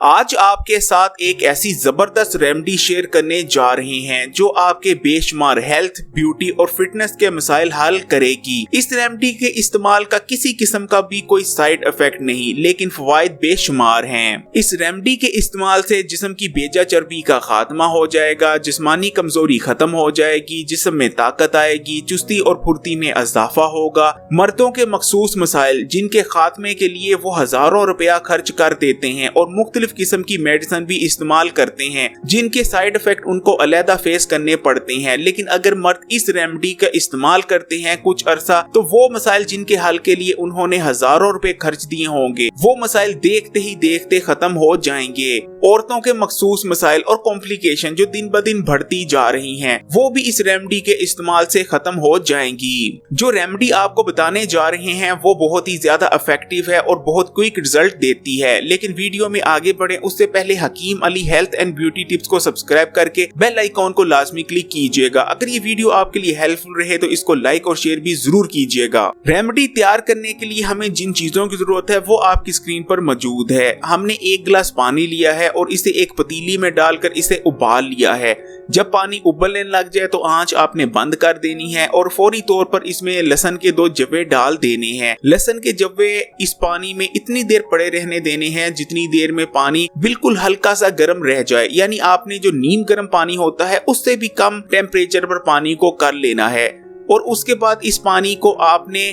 आज आपके साथ एक ऐसी जबरदस्त रेमेडी शेयर करने जा रहे हैं जो आपके बेशुमार हेल्थ, ब्यूटी और फिटनेस के मसाइल हल करेगी। इस रेमेडी के इस्तेमाल का किसी किस्म का भी कोई साइड इफेक्ट नहीं, लेकिन फवाइद बेशुमार हैं। इस रेमेडी के इस्तेमाल से जिस्म की बेजा चर्बी का खात्मा हो जाएगा, जिस्मानी कमजोरी खत्म हो जाएगी, जिस्म में ताकत आएगी, चुस्ती और फुर्ती में इजाफा होगा। मर्दों के मखसूस मसाइल जिनके खात्मे के लिए वो हजारों रुपया खर्च कर देते हैं और मुख्तलिफ किस्म की मेडिसिन भी इस्तेमाल करते हैं जिनके साइड इफेक्ट उनको अलहदा फेस करने पड़ते हैं, लेकिन अगर मर्द इस रेमेडी का इस्तेमाल करते हैं कुछ अरसा तो वो मसाइल जिनके हल के लिए उन्होंने हजारों रुपए खर्च दिए होंगे वो मसाइल देखते ही देखते खत्म हो जाएंगे। औरतों के मखसूस मसाइल और कॉम्प्लिकेशन जो दिन ब दिन बढ़ती जा रही हैं वो भी इस रेमेडी के इस्तेमाल से खत्म हो जाएंगी। जो रेमेडी आपको बताने जा रहे हैं वो बहुत ही ज्यादा इफेक्टिव है और बहुत क्विक रिजल्ट देती है, लेकिन वीडियो में आगे बढ़े उससे पहले Hakim Ali health and beauty tips को सब्सक्राइब करके बेल आइकॉन को लाजमी क्लिक कीजिएगा। अगर ये वीडियो आपके लिए हेल्पफुल रहे तो इसको लाइक और शेयर भी जरूर कीजिएगा। रेमेडी तैयार करने के लिए हमें जिन चीजों की जरूरत है वो आपकी स्क्रीन पर मौजूद है। हमने 1 गिलास पानी लिया है और इसे एक पतीली में डालकर इसे उबाल लिया है। जब पानी उबलने लग जाए तो आंच आपने बंद कर देनी है और फौरी तौर पर इसमें लहसुन के 2 जवे डाल देने हैं। लहसुन के जवे इस पानी में इतनी देर पड़े रहने देने हैं जितनी देर में पानी बिल्कुल हल्का सा गर्म रह जाए, यानी आपने जो नीम गर्म पानी होता है उससे भी कम टेम्परेचर पर पानी को कर लेना है। और उसके बाद इस पानी को आपने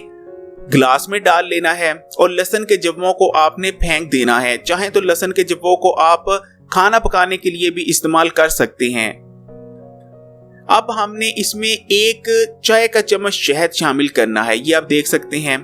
ग्लास में डाल लेना है और लहसुन के जवों को आपने फेंक देना है। चाहे तो लहसुन के जवों को आप खाना पकाने के लिए भी इस्तेमाल कर सकते हैं। अब हमने इसमें 1 चाय का चम्मच शहद शामिल करना है। ये आप देख सकते हैं।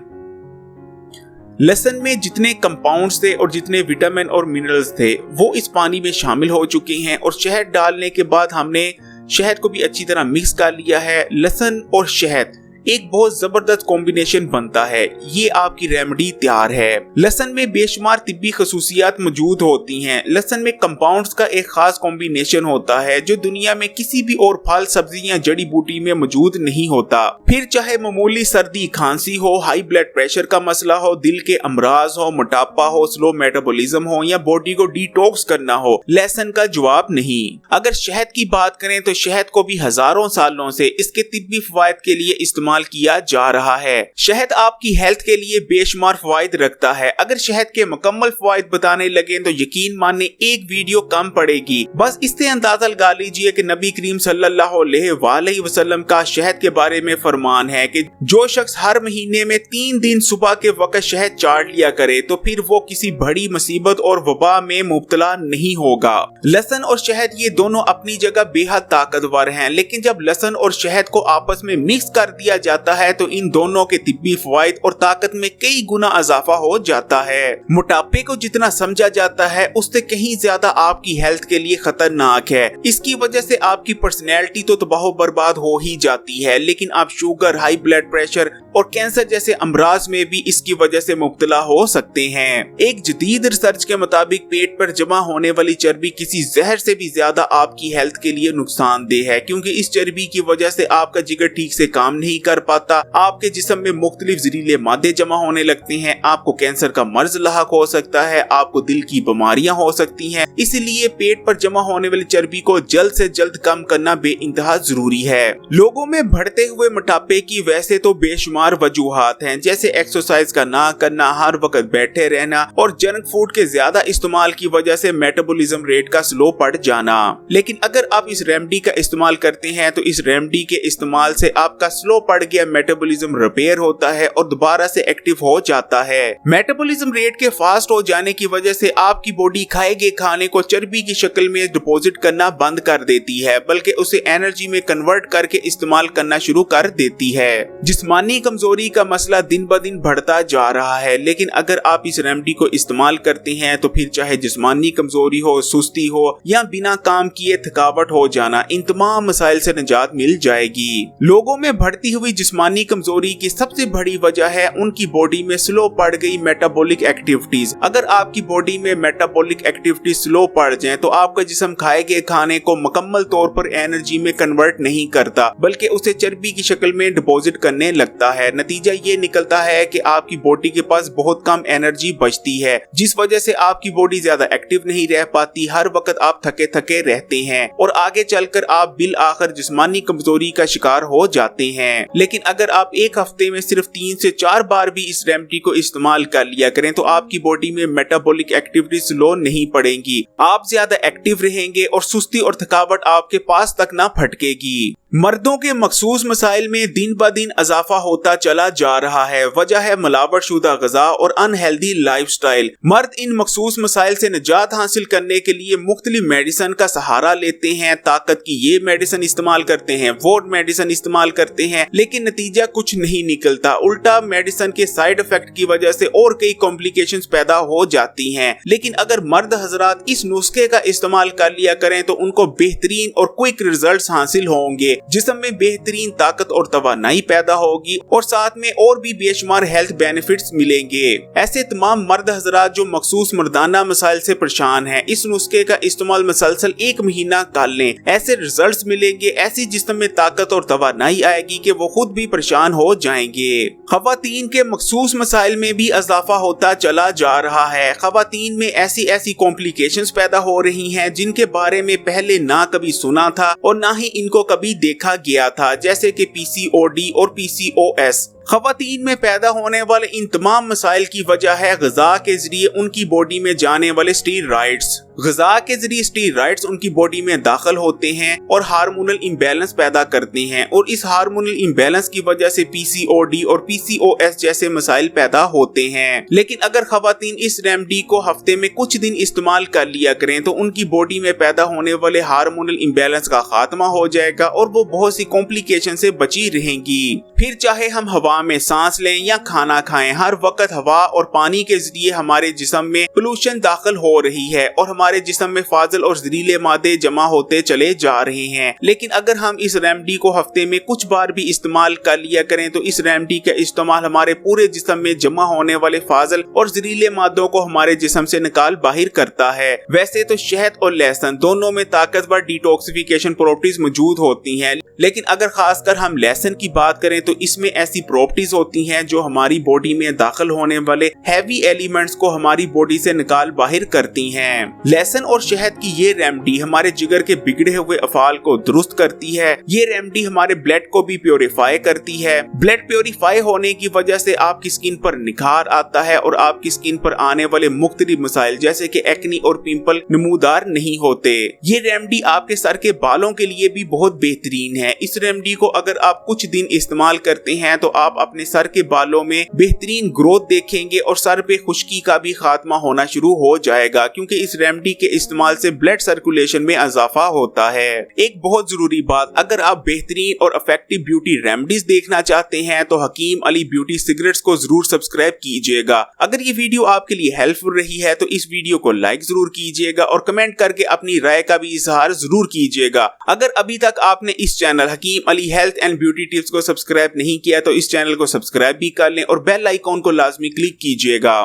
लहसुन में जितने कंपाउंड्स थे और जितने विटामिन और मिनरल्स थे वो इस पानी में शामिल हो चुके हैं और शहद डालने के बाद हमने शहद को भी अच्छी तरह मिक्स कर लिया है। लहसुन और शहद एक बहुत जबरदस्त कॉम्बिनेशन बनता है। ये आपकी रेमेडी तैयार है। लहसुन में बेशुमार तिब्बी खसूसियात मौजूद होती हैं। लहसुन में कंपाउंड्स का एक खास कॉम्बिनेशन होता है जो दुनिया में किसी भी और फल, सब्जी या जड़ी बूटी में मौजूद नहीं होता। फिर चाहे मामूली सर्दी, खांसी हो, हाई ब्लड प्रेशर का मसला हो, दिल के अमराज हो, मोटापा हो, स्लो मेटाबॉलिज्म हो या बॉडी को डिटॉक्स करना हो, लहसुन का जवाब नहीं। अगर शहद की बात करें तो शहद को भी हजारों सालों से इसके तिब्बी फवायद के लिए इस्तेमाल किया जा रहा है। शहद आपकी हेल्थ के लिए बेशुमार फवायद रखता है। अगर शहद के मुकम्मल फवायद बताने लगे तो यकीन माने एक वीडियो कम पड़ेगी। बस इससे अंदाजा लगा लीजिए कि नबी करीम सल्लल्लाहु अलैहि वसल्लम का शहद के बारे में फरमान है कि जो शख्स हर महीने में 3 दिन सुबह के वक्त शहद चाट लिया करे तो फिर वो किसी बड़ी मुसीबत और वबा में मुब्तला नहीं होगा। लहसुन और शहद ये दोनों अपनी जगह बेहद ताकतवर हैं, लेकिन जब लहसुन और शहद को आपस में मिक्स कर दिया जाता है तो इन दोनों के तिब्बी फवायद और ताकत में कई गुना इजाफा हो जाता है। मोटापे को जितना समझा जाता है उससे कहीं ज्यादा आपकी हेल्थ के लिए खतरनाक है। इसकी वजह से आपकी पर्सनैलिटी तो तबाह बर्बाद हो ही जाती है, लेकिन आप शुगर, हाई ब्लड प्रेशर और कैंसर जैसे अमराज में भी इसकी वजह से मुब्तला हो सकते हैं। एक जदीद रिसर्च के मुताबिक पेट पर जमा होने वाली चर्बी किसी जहर से भी ज्यादा आपकी हेल्थ के लिए नुकसानदेह है, क्योंकि इस चर्बी की वजह से आपका जिगर ठीक से काम नहीं कर पाता, आपके जिस्म में मुख्तलिफ जहरीले मादे जमा होने लगते हैं, आपको कैंसर का मर्ज लाहक हो सकता है, आपको दिल की बीमारियां हो सकती हैं। इसलिए पेट पर जमा होने वाली चर्बी को जल्द से जल्द कम करना बेइंतहा जरूरी है। लोगों में बढ़ते हुए मोटापे की वैसे तो बेशुमार वजूहात हैं, जैसे एक्सरसाइज का ना करना, हर वक्त बैठे रहना और जंक फूड के ज्यादा इस्तेमाल की वजह से मेटाबॉलिज्म रेट का स्लो पड़ जाना। लेकिन अगर आप इस रेमेडी का इस्तेमाल करते हैं तो इस रेमेडी के इस्तेमाल से आपका स्लो पड़ गया मेटाबॉलिज्म रिपेयर होता है और दोबारा से एक्टिव हो जाता है। मेटाबॉलिज्म रेट के फास्ट हो जाने की वजह से आपकी बॉडी खाए गए खाने को चर्बी की शक्ल में डिपॉजिट करना बंद कर देती है, बल्कि उसे एनर्जी में कन्वर्ट करके इस्तेमाल करना शुरू कर देती है। जिस्मानी कमजोरी का मसला दिन ब दिन बढ़ता जा रहा है, लेकिन अगर आप इस रेमेडी को इस्तेमाल करते हैं तो फिर चाहे जिस्मानी कमजोरी हो, सुस्ती हो या बिना काम किए थकावट हो जाना, इन तमाम मसाइल से निजात मिल जाएगी। लोगों में बढ़ती हुई हुई जिस्मानी कमजोरी की सबसे बड़ी वजह है उनकी बॉडी में स्लो पड़ गई मेटाबॉलिक एक्टिविटीज। अगर आपकी बॉडी में मेटाबॉलिक एक्टिविटी स्लो पड़ जाए तो आपका जिस्म खाए गए खाने को मुकम्मल तौर पर एनर्जी में कन्वर्ट नहीं करता, बल्कि उसे चर्बी की शक्ल में डिपॉजिट करने लगता है। नतीजा ये निकलता है कि आपकी बॉडी के पास बहुत कम एनर्जी बचती है, जिस वजह से आपकी बॉडी ज्यादा एक्टिव नहीं रह पाती। हर वक्त आप थके थके रहते हैं और आगे चलकर आप बिल आखिर जिस्मानी कमजोरी का शिकार हो जाते हैं। लेकिन अगर आप एक हफ्ते में सिर्फ 3 से 4 बार भी इस रेमेडी को इस्तेमाल कर लिया करें तो आपकी बॉडी में मेटाबॉलिक एक्टिविटी स्लो नहीं पड़ेगी, आप ज्यादा एक्टिव रहेंगे और सुस्ती और थकावट आपके पास तक ना फटकेगी। मर्दों के मखसूस मसाइल में दिन ब दिन इजाफा होता चला जा रहा है। वजह है मिलावटशुदा ग़िज़ा और अनहेल्दी लाइफस्टाइल। मर्द इन मखसूस मसाइल से निजात हासिल करने के लिए मुख्तलिफ मेडिसिन का सहारा लेते हैं। ताकत की ये मेडिसिन इस्तेमाल करते हैं, वो मेडिसिन इस्तेमाल करते हैं, लेकिन नतीजा कुछ नहीं निकलता। उल्टा मेडिसिन के साइड इफेक्ट की वजह से और कई कॉम्प्लिकेशंस पैदा हो जाती हैं। लेकिन अगर मर्द हजरात इस नुस्खे का इस्तेमाल कर लिया करें तो उनको बेहतरीन और क्विक रिजल्ट्स हासिल होंगे। जिस्म में बेहतरीन ताकत और तवानाई पैदा होगी और साथ में और भी बेशुमार हेल्थ बेनिफिट्स मिलेंगे। ऐसे तमाम मर्द हजरात जो मखसूस मर्दाना मसाइल से परेशान हैं, इस नुस्खे का इस्तेमाल मुसलसल 1 महीना कर लें, ऐसे रिजल्ट्स मिलेंगे, ऐसी जिस्म में ताकत और तवानाई आएगी कि वो खुद भी परेशान हो जाएंगे। खवातीन के मखसूस मसाइल में भी इजाफा होता चला जा रहा है। खवातीन में ऐसी कॉम्प्लिकेशंस पैदा हो रही हैं जिनके बारे में पहले ना कभी सुना था और ना ही इनको कभी देखा गया था, जैसे कि PCOD और PCOS। खवातीन में पैदा होने वाले इन तमाम मसाइल की वजह है ग़िज़ा के जरिए उनकी बॉडी में जाने वाले स्टेरॉइड्स। ग़िज़ा के जरिए स्टेरॉइड्स उनकी बॉडी में दाखिल होते हैं और हार्मोनल इम्बैलेंस पैदा करते हैं और इस हार्मोनल इम्बैलेंस की वजह से PCOD और PCOS जैसे मसाइल पैदा होते हैं। लेकिन अगर खवातीन इस रेमेडी को हफ्ते में कुछ दिन इस्तेमाल कर लिया करें तो उनकी बॉडी में पैदा होने वाले हार्मोनल इम्बैलेंस का खात्मा हो जाएगा और वो बहुत सी कॉम्प्लिकेशन से बची रहेंगी। फिर चाहे हम हवा में सांस लें या खाना खाएं, हर वक्त हवा और पानी के जरिए हमारे जिस्म में पोल्यूशन दाखिल हो रही है और हमारे जिस्म में फाजिल और जहरीले मादे जमा होते चले जा रहे हैं। लेकिन अगर हम इस रेमेडी को हफ्ते में कुछ बार भी इस्तेमाल कर लिया करें तो इस रेमेडी का इस्तेमाल हमारे पूरे जिस्म में जमा होने वाले फाजिल और जहरीले मादों को हमारे जिस्म से निकाल बाहर करता है। वैसे तो शहद और लहसुन दोनों में ताकतवर डिटॉक्सिफिकेशन प्रॉपर्टीज मौजूद होती हैं, लेकिन अगर खासकर हम लहसुन की बात करें तो इसमें ऐसी प्रॉपर्टीज होती हैं जो हमारी बॉडी में दाखिल होने वाले हैवी एलिमेंट्स को हमारी बॉडी से निकाल बाहर करती हैं। लहसुन और शहद की ये रेमेडी हमारे जिगर के बिगड़े हुए अफाल को दुरुस्त करती है। ये रेमेडी हमारे ब्लड को भी प्योरीफाई करती है। ब्लड प्योरीफाई होने की वजह से आपकी स्किन पर निखार आता है और आपकी स्किन पर आने वाले मुख्तलिफ मसाइल जैसे कि एक्नी और पिंपल नमूदार नहीं होते। ये रेमेडी आपके सर के बालों के लिए भी बहुत बेहतरीन है। इस रेमेडी को अगर आप कुछ दिन इस्तेमाल करते हैं तो आप अपने सर के बालों में बेहतरीन ग्रोथ देखेंगे और सर पे खुश्की का भी खात्मा होना शुरू हो जाएगा, क्योंकि इस रेमेडी के इस्तेमाल से ब्लड सर्कुलेशन में इजाफा होता है। एक बहुत जरूरी बात, अगर आप बेहतरीन और इफेक्टिव ब्यूटी रेमेडीज देखना चाहते हैं तो हकीम अली ब्यूटी सीक्रेट्स को जरूर सब्सक्राइब कीजिएगा। अगर ये वीडियो आपके लिए हेल्पफुल रही है तो इस वीडियो को लाइक जरूर कीजिएगा और कमेंट करके अपनी राय का भी इजहार जरूर कीजिएगा। अगर अभी तक आपने इस channel Hakim Ali health and beauty tips को सब्सक्राइब नहीं किया तो इस चैनल को सब्सक्राइब भी कर लें और बेल आइकॉन को लाजमी क्लिक कीजिएगा।